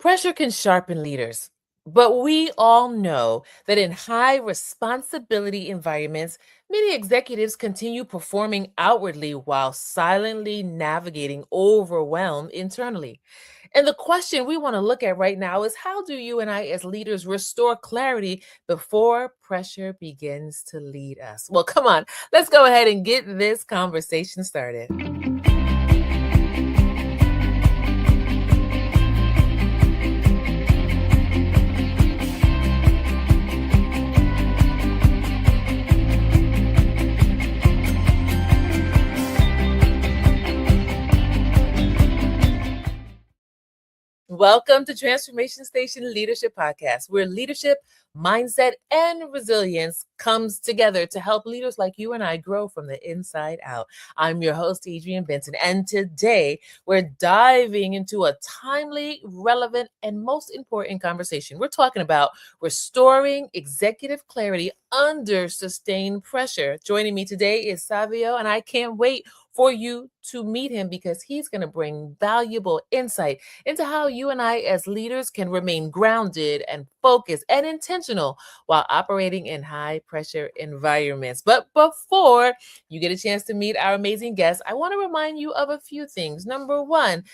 Pressure can sharpen leaders, but we all know that in high responsibility environments, many executives continue performing outwardly while silently navigating overwhelm internally. And the question we want to look at right now is how do you and I, as leaders, restore clarity before pressure begins to lead us? Well, come on, let's go ahead and get this conversation started. Welcome to Transformation Station Leadership Podcast, where leadership, mindset, and resilience comes together to help leaders like you and I grow from the inside out. I'm your host, Adrienne Benson, and today we're diving into a timely, relevant, and most important conversation. We're talking about restoring executive clarity under sustained pressure. Joining me today is Savio, and I can't wait for you to meet him because he's going to bring valuable insight into how you and I, as leaders, can remain grounded and focused and intentional while operating in high pressure environments. But before you get a chance to meet our amazing guest, I want to remind you of a few things. Number one,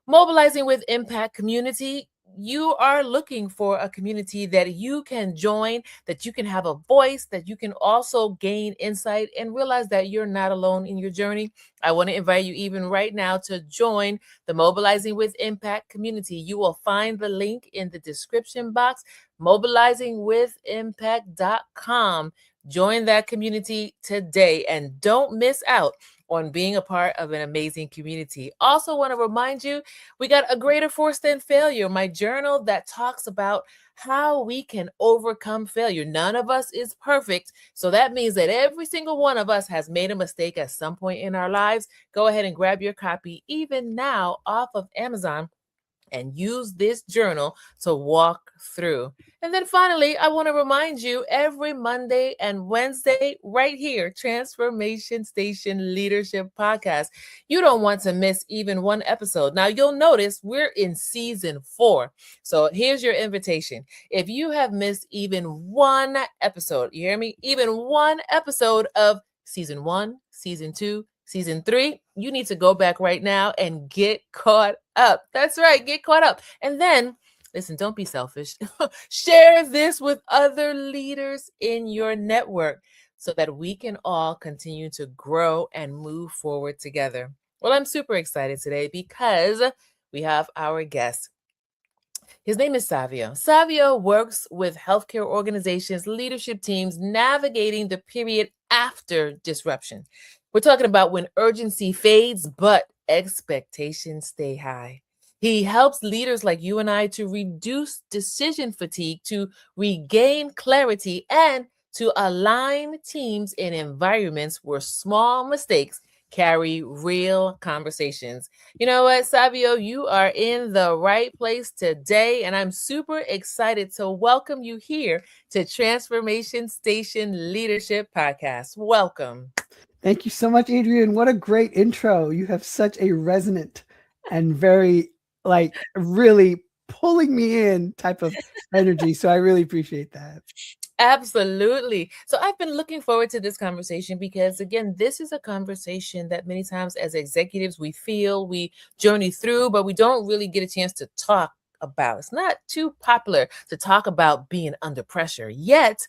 Mobilizing with Impact Community. You are looking for a community that you can join, that you can have a voice, that you can also gain insight and realize that you're not alone in your journey. I want to invite you even right now to join the Mobilizing with Impact community. You will find the link in the description box, mobilizingwithimpact.com. Join that community today and don't miss out on being a part of an amazing community. Also want to remind you, we got A Greater Force Than Failure, my journal that talks about how we can overcome failure. None of us is perfect. So that means that every single one of us has made a mistake at some point in our lives. Go ahead and grab your copy even now off of Amazon and use this journal to walk through. And then finally, I want to remind you every Monday and Wednesday, right here, Transformation Station Leadership Podcast. You don't want to miss even one episode. Now, you'll notice we're in season 4. So here's your invitation. If you have missed even one episode, you hear me? Even one episode of season 1, season 2, season 3, you need to go back right now and get caught up. That's right, get caught up. And then, listen, don't be selfish. Share this with other leaders in your network so that we can all continue to grow and move forward together. Well, I'm super excited today because we have our guest. His name is Savio. Savio works with healthcare organizations, leadership teams, navigating the period after disruption. We're talking about when urgency fades, but expectations stay high. He helps leaders like you and I to reduce decision fatigue, to regain clarity, and to align teams in environments where small mistakes carry real conversations. You know what, Savio, you are in the right place today, and I'm super excited to welcome you here to Transformation Station Leadership Podcast. Welcome. Thank you so much, Adrian. What a great intro. You have such a resonant and very, really pulling me in type of energy. So I really appreciate that. Absolutely. So I've been looking forward to this conversation because, again, this is a conversation that many times as executives we feel we journey through, but we don't really get a chance to talk about. It's not too popular to talk about being under pressure. Yet,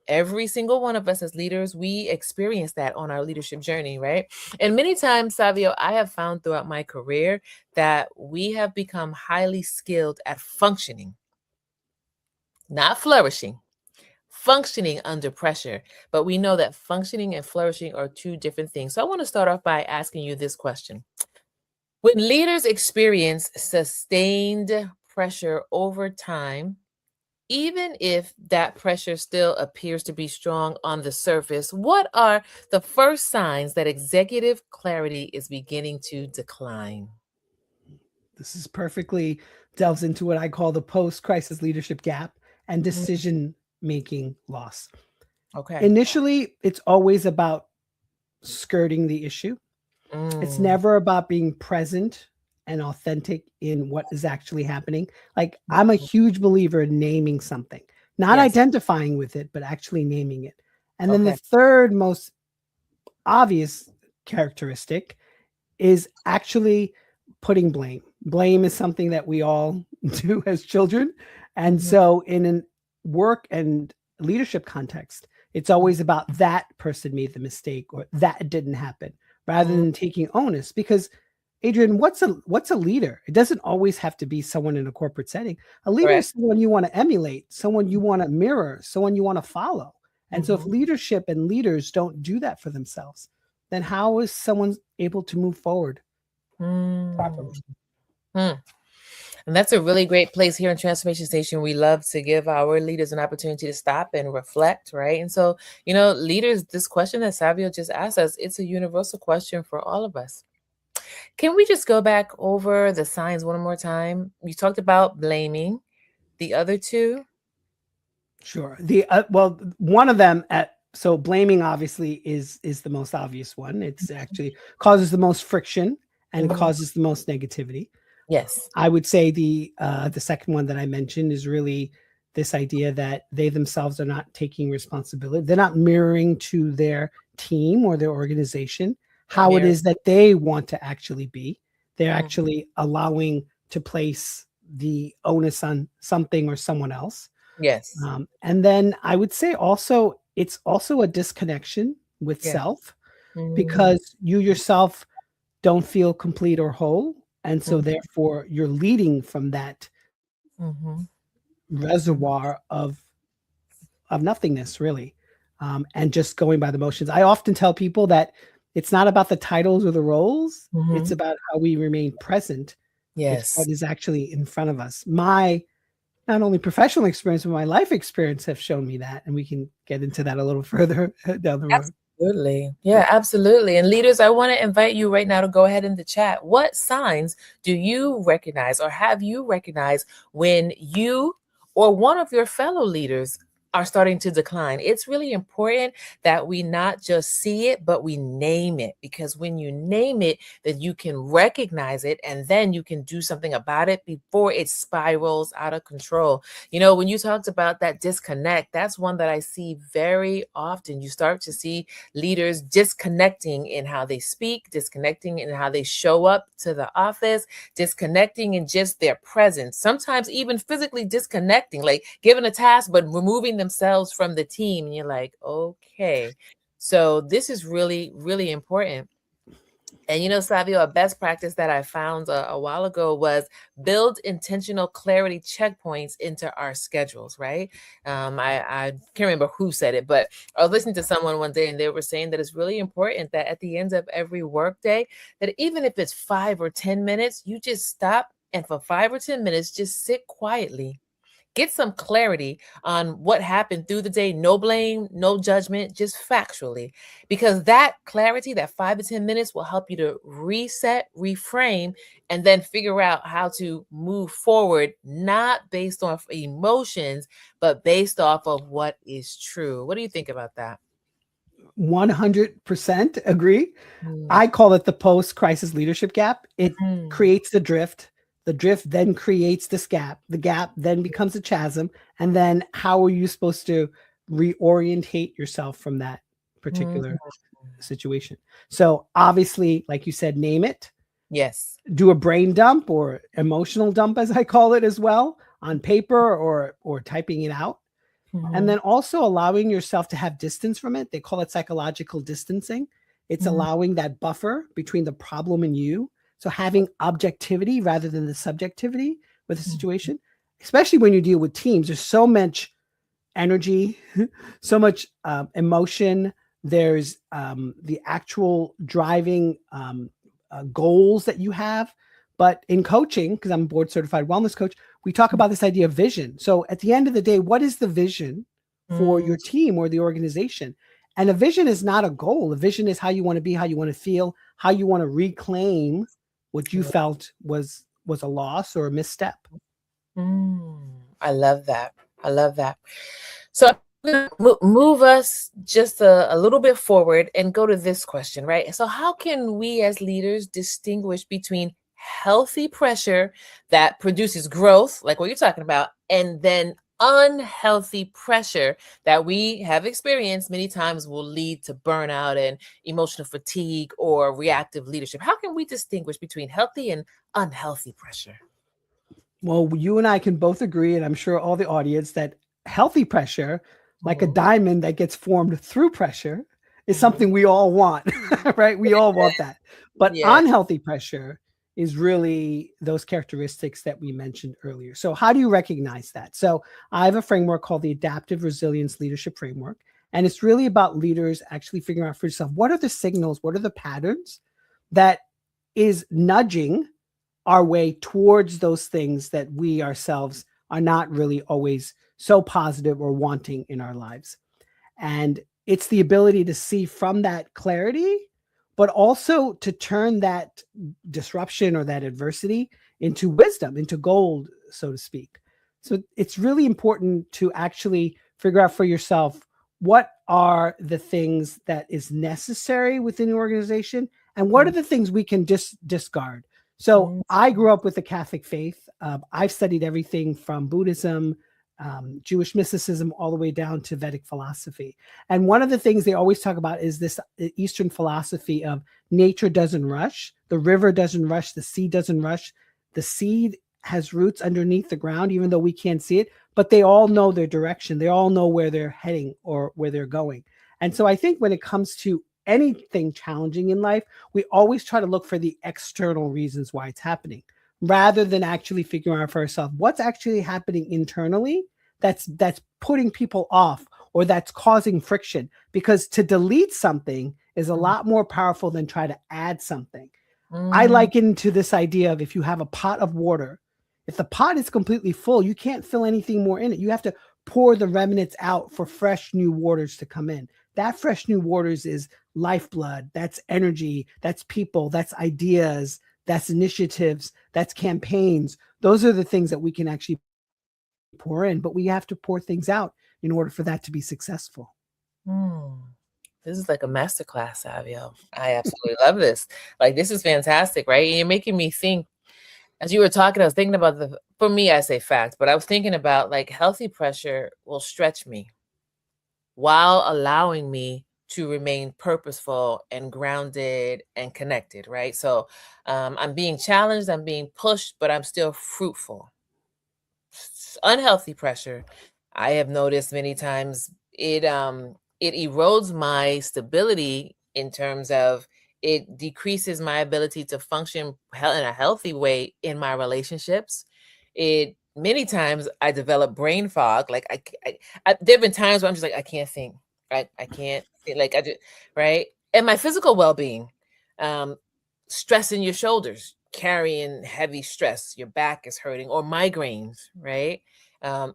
every single one of us as leaders, we experience that on our leadership journey, right? And many times, Savio, I have found throughout my career that we have become highly skilled at functioning, not flourishing, functioning under pressure. But we know that functioning and flourishing are two different things. So I want to start off by asking you this question. When leaders experience sustained pressure over time, even if that pressure still appears to be strong on the surface, what are the first signs that executive clarity is beginning to decline? This is perfectly delves into what I call the post crisis leadership gap and Mm, decision making loss. okay. Initially, it's always about skirting the issue, it's Mm, never about being present and authentic in what is actually happening. Like, I'm a huge believer in naming something, not Yes. identifying with it, but actually naming it. And then the Okay. third most obvious characteristic is actually putting blame. Blame is something that we all do as children. And Mhm. so, in a work and leadership context, it's always about that person made the mistake or that didn't happen rather Mhm. than taking onus. Because, Adrian, what's a leader? It doesn't always have to be someone in a corporate setting. A leader Correct. is someone you want to emulate, someone you want to mirror, someone you want to follow. And so, if Mhm. leadership and leaders don't do that for themselves, then how is someone able to move forward properly? Mm. Mm. And that's a really great place here in Transformation Station. We love to give our leaders an opportunity to stop and reflect, right? And so, leaders, this question that Savio just asked us, it's a universal question for all of us. Can we just go back over the signs one more time? You talked about blaming, the other two. Sure. Well, one of them at so blaming obviously is the most obvious one. It's actually causes the most friction and it Mhm. causes the most negativity. Yes. I would say the second one that I mentioned is really this idea that they themselves are not taking responsibility. They're not mirroring to their team or their organization how it Mary. is that they want to actually be. They're Mm. actually allowing to place the onus on something or someone else. Yes. And then I would say also it's also a disconnection with Yeah. self Mm. because you yourself don't feel complete or whole. And so Mm. therefore you're leading from that Mhm. Mhm. reservoir of nothingness, really. And just going by the motions. I often tell people that it's not about the titles or the roles, it's Mhm. about how we remain present with Yes. what is actually in front of us. My not only professional experience, but my life experience have shown me that. And we can get into that a little further down the road. Absolutely. Yeah, absolutely. And leaders, I want to invite you right now to go ahead in the chat. What signs do you recognize or have you recognized when you or one of your fellow leaders are starting to decline? It's really important that we not just see it, but we name it, because when you name it, then you can recognize it and then you can do something about it before it spirals out of control. When you talked about that disconnect, that's one that I see very often. You start to see leaders disconnecting in how they speak, disconnecting in how they show up to the office, disconnecting in just their presence, sometimes even physically disconnecting, like given a task, but removing themselves from the team. And you're like, okay. So this is really, really important. And Savio, a best practice that I found a while ago was build intentional clarity checkpoints into our schedules, right? I can't remember who said it, but I was listening to someone one day and they were saying that it's really important that at the end of every workday, that even if it's 5 or 10 minutes, you just stop and for 5 or 10 minutes, just sit quietly, get some clarity on what happened through the day. No blame, no judgment, just factually. Because that clarity, that 5 to 10 minutes, will help you to reset, reframe, and then figure out how to move forward, not based off emotions, but based off of what is true. What do you think about that? 100% agree. Mm. I call it the post crisis leadership gap. It Mm. creates the drift. The drift then creates this gap. The gap then becomes a chasm. And then how are you supposed to reorientate yourself from that Mm. particular situation? So, obviously, like you said, name it, Yes. do a brain dump or emotional dump, as I call it as well, on paper or typing it out. And Mhm. then also allowing yourself to have distance from it. They call it psychological distancing. It's Mhm. allowing that buffer between the problem and you. So having objectivity rather than the subjectivity with a situation, especially when you deal with teams, there's so much energy, so much emotion. There's the actual driving goals that you have. But in coaching, because I'm a board certified wellness coach, we talk about this idea of vision. So at the end of the day, what is the vision for Mm. your team or the organization? And a vision is not a goal. A vision is how you want to be, how you want to feel, how you want to reclaim what you Mm. felt was a loss or a misstep. Mm, I love that. I love that. So I'm gonna move us just a little bit forward and go to this question, right? So, how can we as leaders distinguish between healthy pressure that produces growth, like what you're talking about, and then unhealthy pressure that we have experienced many times will lead to burnout and emotional fatigue or reactive leadership. How can we distinguish between healthy and unhealthy pressure? Well, you and I can both agree, and I'm sure all the audience, that healthy pressure, like a Mm-hmm. diamond that gets formed through pressure, is Mm-hmm. something we all want, right? We all want that. But Yeah. unhealthy pressure is really those characteristics that we mentioned earlier. So, how do you recognize that? So, I have a framework called the Adaptive Resilience Leadership Framework. And it's really about leaders actually figuring out for yourself, what are the signals, what are the patterns that is nudging our way towards those things that we ourselves are not really always so positive or wanting in our lives. And it's the ability to see from that clarity, but also to turn that disruption or that adversity into wisdom, into gold, so to speak. So it's really important to actually figure out for yourself, what are the things that is necessary within the organization, and what are the things we can just discard. So Mm-hmm. I grew up with the Catholic faith. I've studied everything from Buddhism, Jewish mysticism, all the way down to Vedic philosophy. And one of the things they always talk about is this Eastern philosophy of nature doesn't rush, the river doesn't rush, the sea doesn't rush. The seed has roots underneath the ground, even though we can't see it, but they all know their direction. They all know where they're heading or where they're going. And so I think when it comes to anything challenging in life, we always try to look for the external reasons why it's happening, rather than actually figuring out for ourselves what's actually happening internally that's putting people off or that's causing friction. Because to delete something is a lot more powerful than try to add something. I Mm-hmm. liken to this idea of, if you have a pot of water, if the pot is completely full, you can't fill anything more in it. You have to pour the remnants out for fresh new waters to come in. That fresh new waters is lifeblood, that's energy, that's people, that's ideas, that's initiatives, that's campaigns. Those are the things that we can actually pour in, but we have to pour things out in order for that to be successful. Mm. This is like a masterclass, Savio. I absolutely love this. Like, this is fantastic, right? And you're making me think. As you were talking, I was thinking about for me, I say fact, but I was thinking about, like, healthy pressure will stretch me while allowing me to remain purposeful and grounded and connected, right? So I'm being challenged, I'm being pushed, but I'm still fruitful. Unhealthy pressure, I have noticed many times, it erodes my stability in terms of, it decreases my ability to function in a healthy way in my relationships. It Many times I develop brain fog. Like, there've been times where I'm just like, I can't think. I can't think, like, I just, right. And my physical well-being, um stress in your shoulders, carrying heavy stress, your back is hurting, or migraines, right?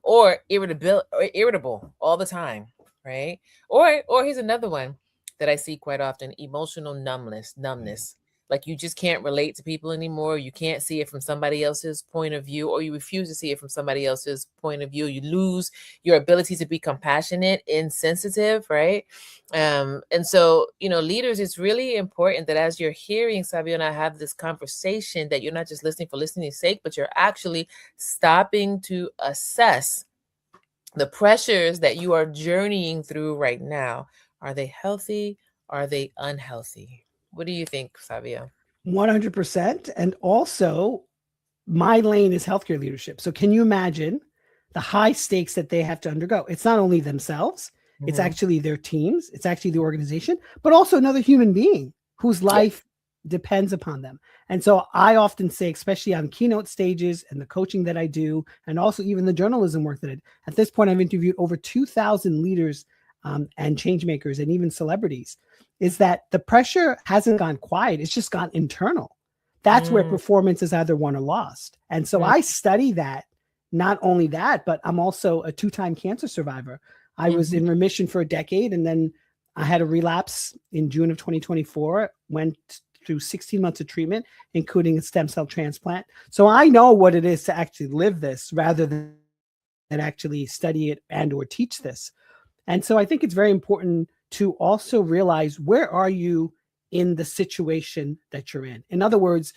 Or irritable all the time, right? Or here's another one that I see quite often: emotional numbness. Like, you just can't relate to people anymore. You can't see it from somebody else's point of view, or you refuse to see it from somebody else's point of view. You lose your ability to be compassionate, insensitive, right? And so, leaders, it's really important that as you're hearing Savio and I have this conversation, that you're not just listening for listening's sake, but you're actually stopping to assess the pressures that you are journeying through right now. Are they healthy? Are they unhealthy? What do you think, Savio? 100%. And also, my lane is healthcare leadership. So can you imagine the high stakes that they have to undergo? It's not only themselves, it's Mm-hmm. actually their teams, it's actually the organization, but also another human being whose Yeah. life depends upon them. And so I often say, especially on keynote stages and the coaching that I do, and also even the journalism work that at this point I've interviewed over 2,000 leaders and change makers and even celebrities, is that the pressure hasn't gone quiet, it's just gone internal. That's where Mm-hmm. performance is either won or lost. And so I study that. Not only that, but I'm also a 2-time cancer survivor. I was Mm-hmm. in remission for a decade, and then I had a relapse in June of 2024, went through 16 months of treatment, including a stem cell transplant. So I know what it is to actually live this rather than actually study it and or teach this. And so I think it's very important to also realize, where are you in the situation that you're in? In other words,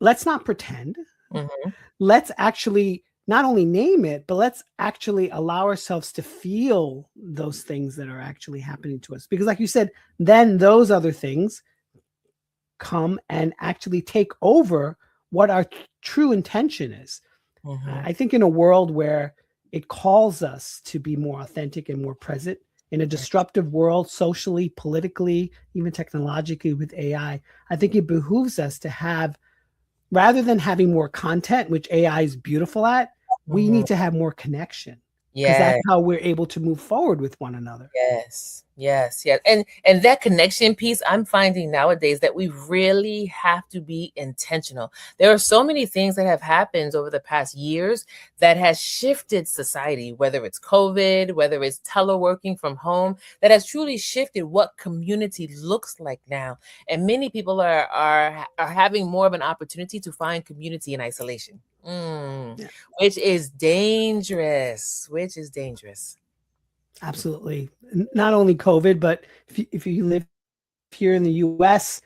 let's not pretend. Mm-hmm. Let's actually not only name it, but let's actually allow ourselves to feel those things that are actually happening to us. Because, like you said, then those other things come and actually take over what our true intention is. Mm-hmm. I think in a world where it calls us to be more authentic and more present, in a disruptive world, socially, politically, even technologically with AI, I think it behooves us to have, rather than having more content, which AI is beautiful at, we Mm-hmm. need to have more connection, because Yeah. that's how we're able to move forward with one another. Yes, yes, yes. And that connection piece, I'm finding nowadays that we really have to be intentional. There are so many things that have happened over the past years that has shifted society, whether it's COVID, whether it's teleworking from home, that has truly shifted what community looks like now. And many people are having more of an opportunity to find community in isolation. Yeah, Which is dangerous, which is dangerous. absolutely. Not only COVID, but if you live here in the US,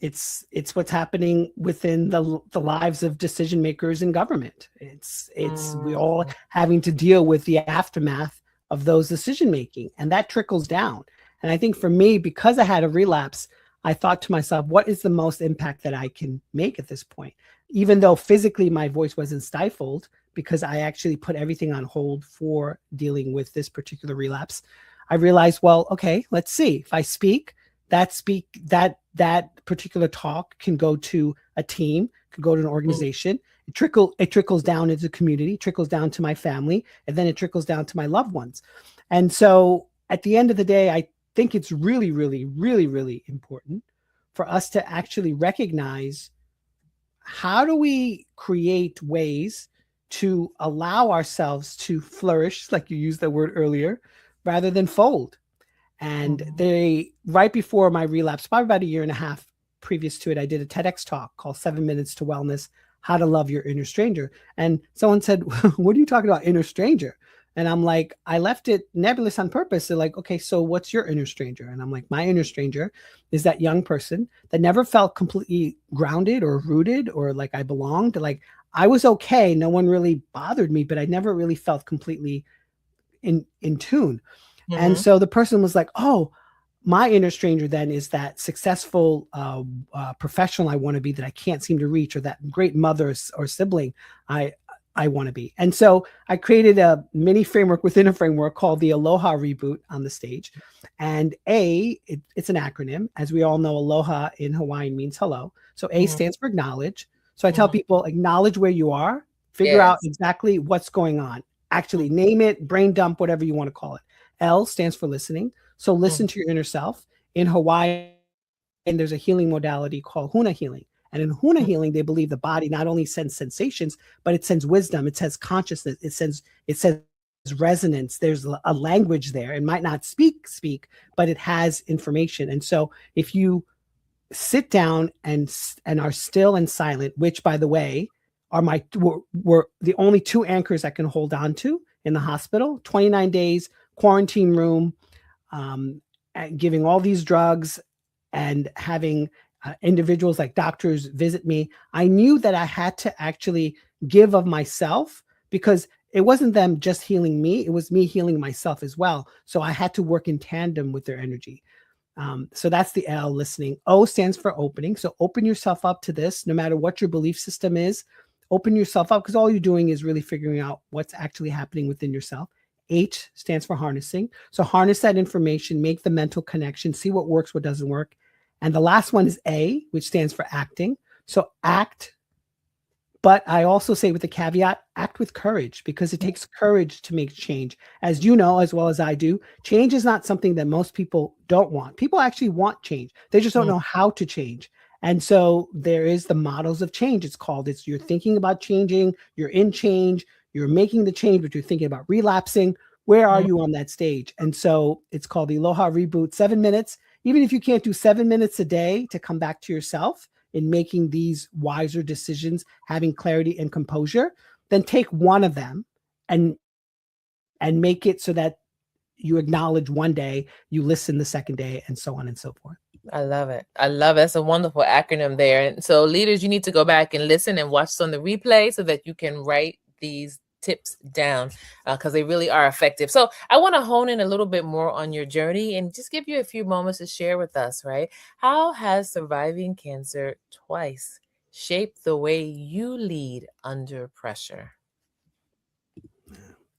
it's what's happening within the lives of decision makers in government. It's we all Mm. having to deal with the aftermath of those decision making, and that trickles down. And I think for me, because I had a relapse, I thought to myself, what is the most impact that I can make at this point? Even though physically my voice wasn't stifled, because I actually put everything on hold for dealing with this particular relapse, I realized, well, okay, let's see. If I that particular talk can go to a team, can go to an Mm. organization. It trickles down into the community, trickles down to my family, and then it trickles down to my loved ones. And so at the end of the day, I think it's really, really, really, really important for us to actually recognize, how do we create ways to allow ourselves to flourish, like you used that word earlier, rather than fold. And Mhm. they, right before my relapse, probably about a year and a half previous to it, I did a TEDx talk called 7 Minutes to Wellness: How to Love Your Inner Stranger. And someone said, what are you talking about, inner stranger? And I'm like, I left it nebulous on purpose. They're like, okay, so what's your inner stranger? And I'm like, my inner stranger is that young person that never felt completely grounded or rooted or like I belonged. Like, I was okay. No one really bothered me, but I never really felt completely in tune. And Mhm. so the person was like, oh, my inner stranger then is that successful professional I want to be that I can't seem to reach, or that great mother or sibling I I want to be. And so I created a mini framework within a framework called the Aloha Reboot on the stage. And it's an acronym. As we all know, Aloha in Hawaiian means hello. So A Mhm. stands for acknowledge. So I tell Mhm. people, acknowledge where you are, figure out Yes. exactly what's going on, Mm. actually name it, brain dump, whatever you want to call it. L stands for listening. So listen Mhm. to your inner self. In Hawaii, and there's a healing modality called Huna healing. And in Huna Mm. healing, they believe the body not only sends sensations, but it sends wisdom, it sends consciousness, it says resonance. There's a language there. It might not speak, but it has information. And so if you sit down and are still and silent, which by the way are were the only two anchors I can hold on to in the hospital, 29 days, quarantine room, um, giving all these drugs and having individuals like doctors visit me. I knew that I had to actually give of myself, because it wasn't them just healing me, it was me healing myself as well. So I had to work in tandem with their energy. So that's the L, listening. O stands for opening. So open yourself up to this, no matter what your belief system is. Open yourself up, because all you're doing is really figuring out what's actually happening within yourself. H stands for harnessing. So harness that information, make the mental connection, see what works, what doesn't work. And the last one is A, which stands for acting. So act, but I also say with the caveat, act with courage, because it takes courage to make change. As you know, as well as I do, change is not something that most people don't want. People actually want change. They just don't Mm. know how to change. And so there is the models of change. It's you're thinking about changing, you're in change, you're making the change, but you're thinking about relapsing. Where are Mm. you on that stage? And so it's called the Aloha Reboot, 7 minutes. Even if you can't do 7 minutes a day to come back to yourself in making these wiser decisions, having clarity and composure, then take one of them and make it so that you acknowledge one day, you listen the second day, and so on and so forth. I love it. I love it. That's a wonderful acronym there. And so, leaders, you need to go back and listen and watch this on the replay so that you can write these tips down because they really are effective. So, I want to hone in a little bit more on your journey and just give you a few moments to share with us, right? How has surviving cancer twice shaped the way you lead under pressure?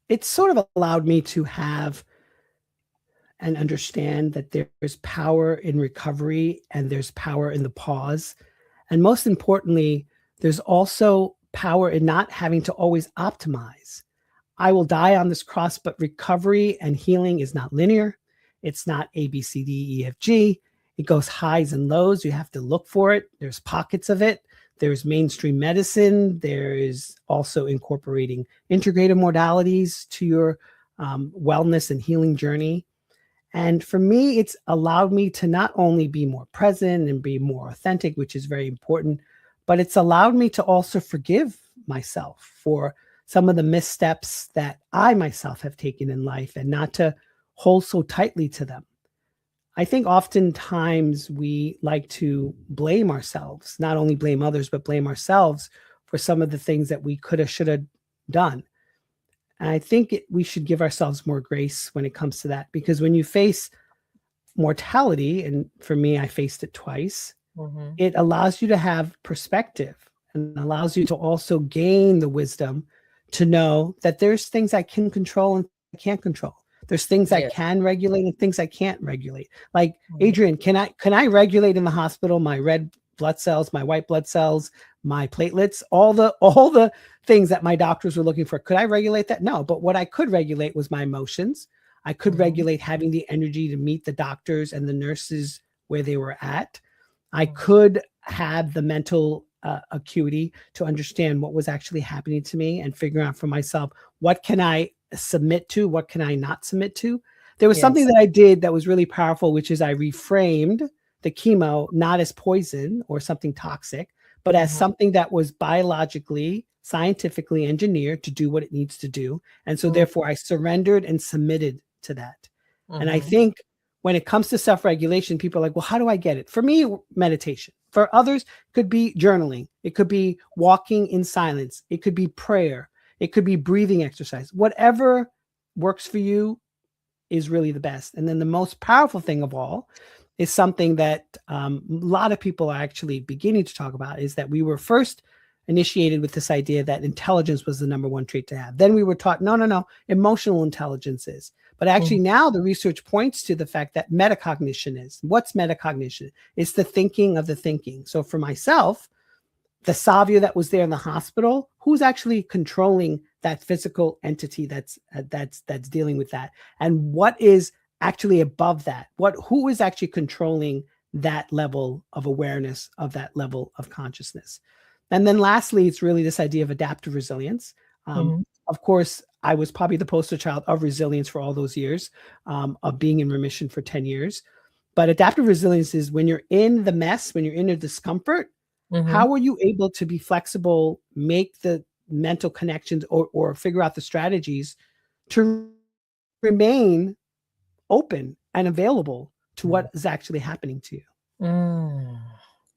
It's sort of allowed me to have and understand that there's power in recovery and there's power in the pause. And most importantly, there's also power in not having to always optimize. I will die on this cross, but recovery and healing is not linear. It's not A, B, C, D, E, F, G. It goes highs and lows. You have to look for it. There's pockets of it. There's mainstream medicine. There is also incorporating integrative modalities to your wellness and healing journey. And for me, it's allowed me to not only be more present and be more authentic, which is very important, but it's allowed me to also forgive myself for some of the missteps that I myself have taken in life and not to hold so tightly to them. I think oftentimes we like to blame ourselves, not only blame others, but blame ourselves for some of the things that we could have, should have done. And I think we should give ourselves more grace when it comes to that, because when you face mortality, and for me, I faced it twice, Mm-hmm. it allows you to have perspective and allows you to also gain the wisdom to know that there's things I can control and I can't control. There's things I Yes. can regulate and things I can't regulate. Like, Mhm. Adrian, can I regulate in the hospital my red blood cells, my white blood cells, my platelets, all the things that my doctors were looking for? Could I regulate that? No, but what I could regulate was my emotions. I could Mhm. regulate having the energy to meet the doctors and the nurses where they were at. I Mhm. could have the mental acuity to understand what was actually happening to me and figure out for myself, what can I submit to, what can I not submit to. There was something Yes. that I did that was really powerful, which is I reframed the chemo not as poison or something toxic, but as Mhm. something that was biologically, scientifically engineered to do what it needs to do. And so Mhm. therefore I surrendered and submitted to that. And I Mhm. think when it comes to self-regulation, people are like, well, how do I get it? For me, meditation. For others, it could be journaling. It could be walking in silence. It could be prayer. It could be breathing exercise. Whatever works for you is really the best. And then the most powerful thing of all is something that a lot of people are actually beginning to talk about, is that we were first initiated with this idea that intelligence was the number one trait to have. Then we were taught, no, no, no, emotional intelligence is. But actually, Mhm. now the research points to the fact that metacognition is. What's metacognition? It's the thinking of the thinking. So for myself, the Savio that was there in the hospital, who's actually controlling that physical entity that's dealing with that, and what is actually above that? Who is actually controlling that level of awareness, of that level of consciousness? And then lastly, it's really this idea of adaptive resilience. Mhm. Of course, I was probably the poster child of resilience for all those years, of being in remission for 10 years. But adaptive resilience is when you're in the mess, when you're in the discomfort, Mhm. how are you able to be flexible, make the mental connections, or figure out the strategies to remain open and available to what is actually happening to you? Mm.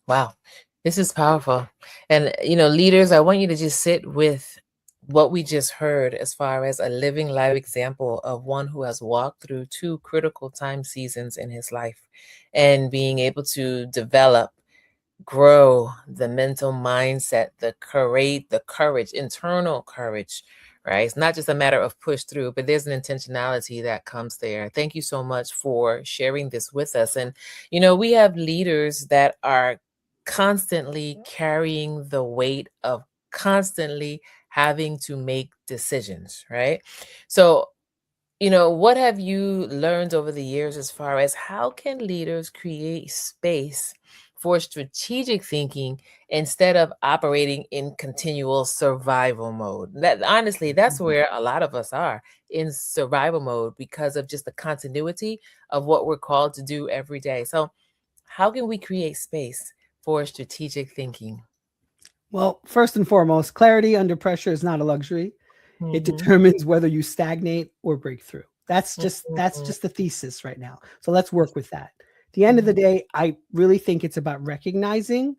Wow. This is powerful. And, leaders, I want you to just sit with what we just heard as far as a living live example of one who has walked through two critical time seasons in his life and being able to develop, grow the mental mindset, the courage, internal courage, right? It's not just a matter of push through, but there's an intentionality that comes there. Thank you so much for sharing this with us. And, we have leaders that are constantly carrying the weight of constantly having to make decisions, right? So, what have you learned over the years as far as how can leaders create space for strategic thinking instead of operating in continual survival mode? That honestly, that's where a lot of us are, in survival mode, because of just the continuity of what we're called to do every day. So, how can we create space for strategic thinking? Well, first and foremost, clarity under pressure is not a luxury. It Mhm. determines whether you stagnate or break through. That's just Mhm. the thesis right now. So let's work with that. the end of the day, I really think it's about recognizing,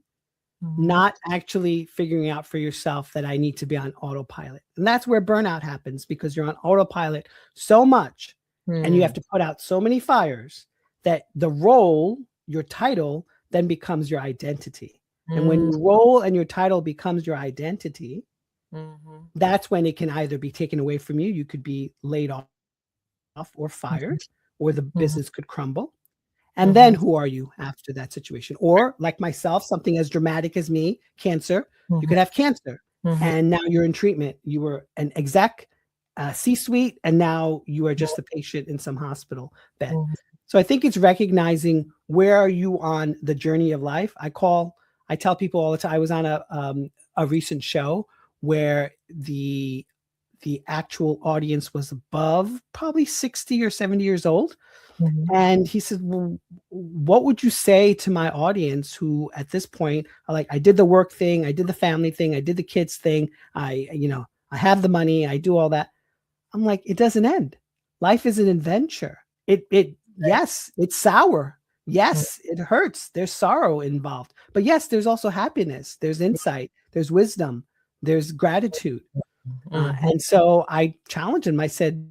not actually figuring out for yourself that I need to be on autopilot. And that's where burnout happens, because you're on autopilot so much and you have to put out so many fires that the role, your title, then becomes your identity. And when your role and your title becomes your identity, that's when it can either be taken away from you. You could be laid off or fired, or the business could crumble. And then who are you after that situation? Or like myself, something as dramatic as me, cancer, you could have cancer and now you're in treatment. You were an exec, C-suite, and now you are just a patient in some hospital bed. So I think it's recognizing, where are you on the journey of life? I tell people all the time, I was on a recent show where the actual audience was above probably 60 or 70 years old. And he said, well, what would you say to my audience who at this point are like, I did the work thing, I did the family thing, I did the kids thing, I have the money, I do all that. I'm like, it doesn't end. Life is an adventure. Yes, it's sour. Yes, it hurts. There's sorrow involved. But yes, there's also happiness. There's insight. There's wisdom. There's gratitude. And so I challenged him. I said,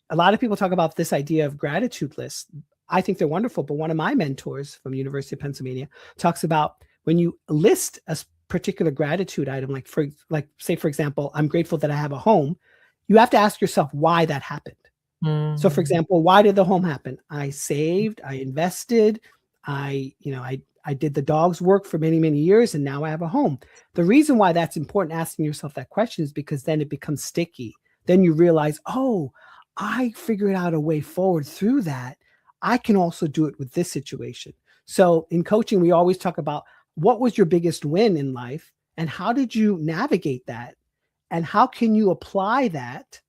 a lot of people talk about this idea of gratitude lists. I think they're wonderful, but one of my mentors from the University of Pennsylvania talks about, when you list a particular gratitude item, like say, for example, I'm grateful that I have a home, you have to ask yourself why that happened. So for example, why did the home happen? I saved, I invested, I did the dog's work for many, many years, and now I have a home. The reason why that's important, asking yourself that question, is because then it becomes sticky. Then you realize, oh, I figured out a way forward through that. I can also do it with this situation. So in coaching, we always talk about, what was your biggest win in life and how did you navigate that? And how can you apply that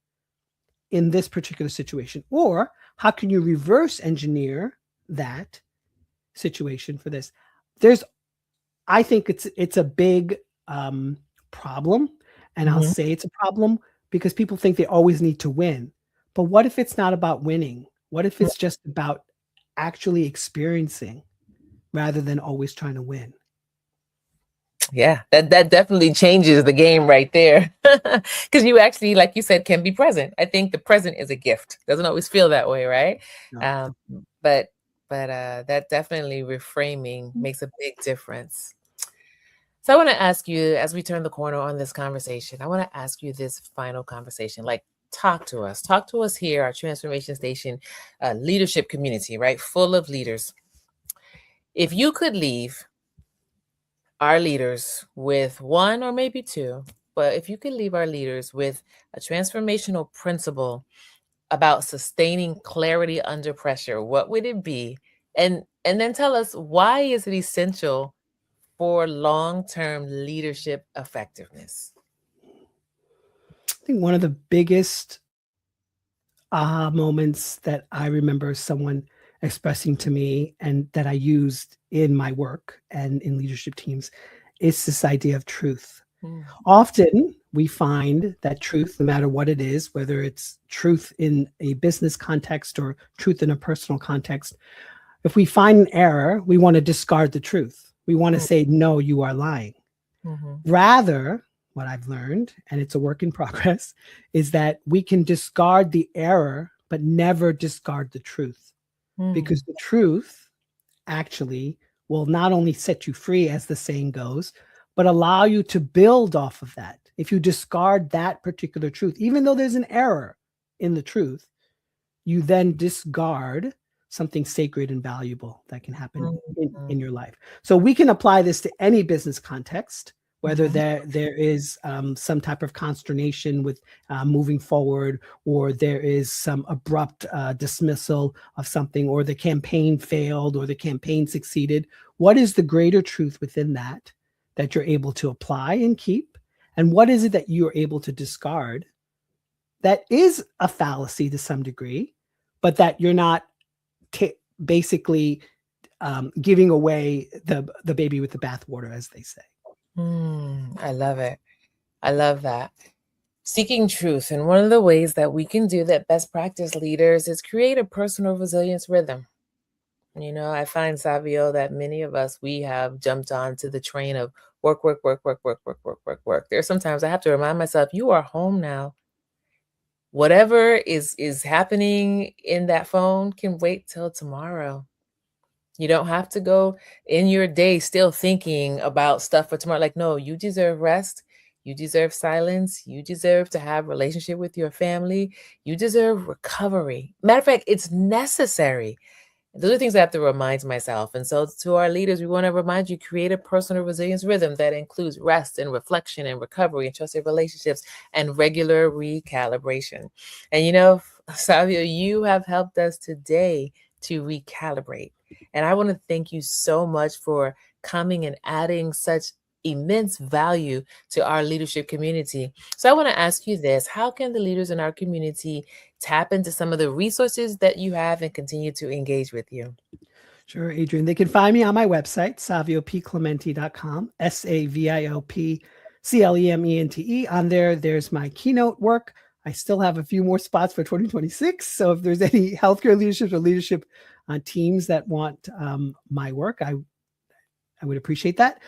in this particular situation? Or how can you reverse engineer that situation for this? I think it's a big problem. And I'll say it's a problem because people think they always need to win. But what if it's not about winning? What if it's just about actually experiencing rather than always trying to win? Yeah, that definitely changes the game right there. Because you actually, like you said, can be present. I think the present is a gift. Doesn't always feel that way, right? No. But that definitely reframing makes a big difference. So I want to ask you, as we turn the corner on this conversation, I want to ask you this final conversation. Like, talk to us here, our Transformation Station leadership community, right? Full of leaders. If you could leave our leaders with one or maybe two, but if you could leave our leaders with a transformational principle about sustaining clarity under pressure, what would it be? And then tell us, why is it essential for long-term leadership effectiveness? I think one of the biggest aha moments that I remember someone expressing to me, and that I used in my work and in leadership teams, is this idea of truth. Often we find that truth, no matter what it is, whether it's truth in a business context or truth in a personal context, if we find an error, we want to discard the truth. We want to say, no, you are lying. Rather, what I've learned, and it's a work in progress, is that we can discard the error, but never discard the truth. Because the truth actually will not only set you free, as the saying goes, but allow you to build off of that. If you discard that particular truth, even though there's an error in the truth, you then discard something sacred and valuable that can happen in your life. So we can apply this to any business context, whether there is some type of consternation with moving forward, or there is some abrupt dismissal of something, or the campaign failed, or the campaign succeeded. What is the greater truth within that you're able to apply and keep? And what is it that you're able to discard that is a fallacy to some degree, but that you're not basically giving away the baby with the bathwater, as they say? I love it. I love that. Seeking truth. And one of the ways that we can do that, best practice leaders, is create a personal resilience rhythm. I find, Savio, that many of us, we have jumped onto the train of work, work, work, work, work, work, work, work, work. There's sometimes I have to remind myself, you are home now. Whatever is happening in that phone can wait till tomorrow. You don't have to go in your day still thinking about stuff for tomorrow. Like, no, you deserve rest. You deserve silence. You deserve to have relationship with your family. You deserve recovery. Matter of fact, it's necessary. Those are things I have to remind myself. And so, to our leaders, we want to remind you, create a personal resilience rhythm that includes rest and reflection and recovery and trusted relationships and regular recalibration. And Savio, you have helped us today to recalibrate. And I want to thank you so much for coming and adding such immense value to our leadership community. So I want to ask you this: how can the leaders in our community tap into some of the resources that you have and continue to engage with you? Sure, Adrian. They can find me on my website, saviopclemente.com, SAVIOPCLEMENTE. On there, there's my keynote work. I still have a few more spots for 2026. So if there's any healthcare leadership or leadership teams that want my work, I would appreciate that.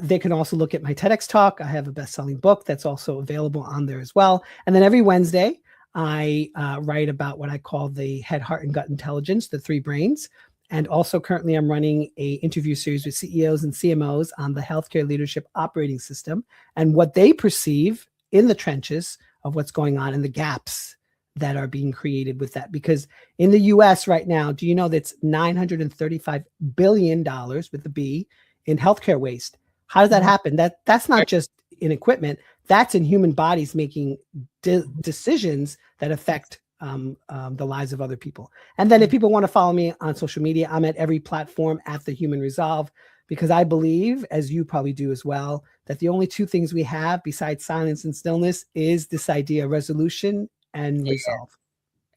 They can also look at my TEDx talk. I have a best-selling book that's also available on there as well. And then every Wednesday, I write about what I call the head, heart, and gut intelligence, the three brains. And also currently I'm running a interview series with CEOs and CMOs on the healthcare leadership operating system and what they perceive in the trenches of what's going on and the gaps that are being created with that. Because in the US right now, do you know that's $935 billion with the B in healthcare waste? How does that happen? That's not just in equipment, that's in human bodies making decisions that affect the lives of other people. And then if people want to follow me on social media, I'm at every platform at The Human Resolve, because I believe, as you probably do as well, that the only two things we have besides silence and stillness is this idea of resolution and resolve.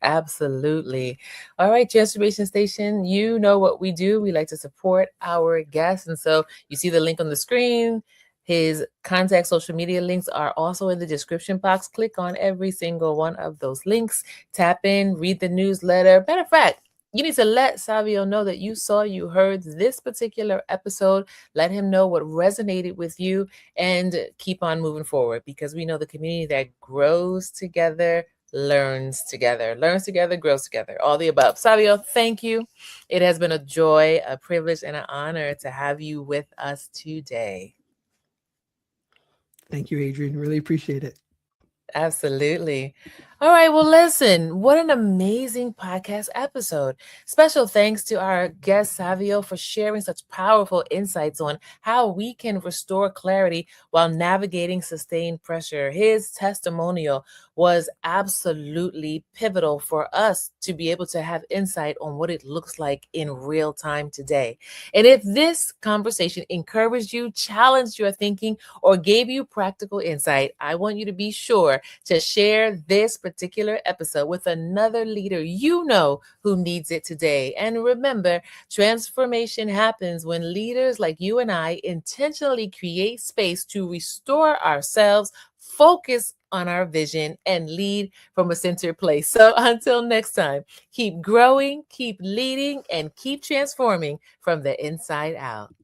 Absolutely. All right, Transformation Station, you know what we do. We like to support our guests. And so you see the link on the screen. His contact social media links are also in the description box. Click on every single one of those links. Tap in, read the newsletter. Matter of fact, you need to let Savio know that you saw, you heard this particular episode. Let him know what resonated with you and keep on moving forward, because we know the community that grows together learns together, grows together, all the above. Savio, thank you. It has been a joy, a privilege, and an honor to have you with us today. Thank you, Adrian. Really appreciate it. Absolutely. All right. Well, listen, what an amazing podcast episode. Special thanks to our guest, Savio, for sharing such powerful insights on how we can restore clarity while navigating sustained pressure. His testimonial was absolutely pivotal for us to be able to have insight on what it looks like in real time today. And if this conversation encouraged you, challenged your thinking, or gave you practical insight, I want you to be sure to share this particular episode with another leader you know who needs it today. And remember, transformation happens when leaders like you and I intentionally create space to restore ourselves, focus on our vision, and lead from a centered place. So until next time, keep growing, keep leading, and keep transforming from the inside out.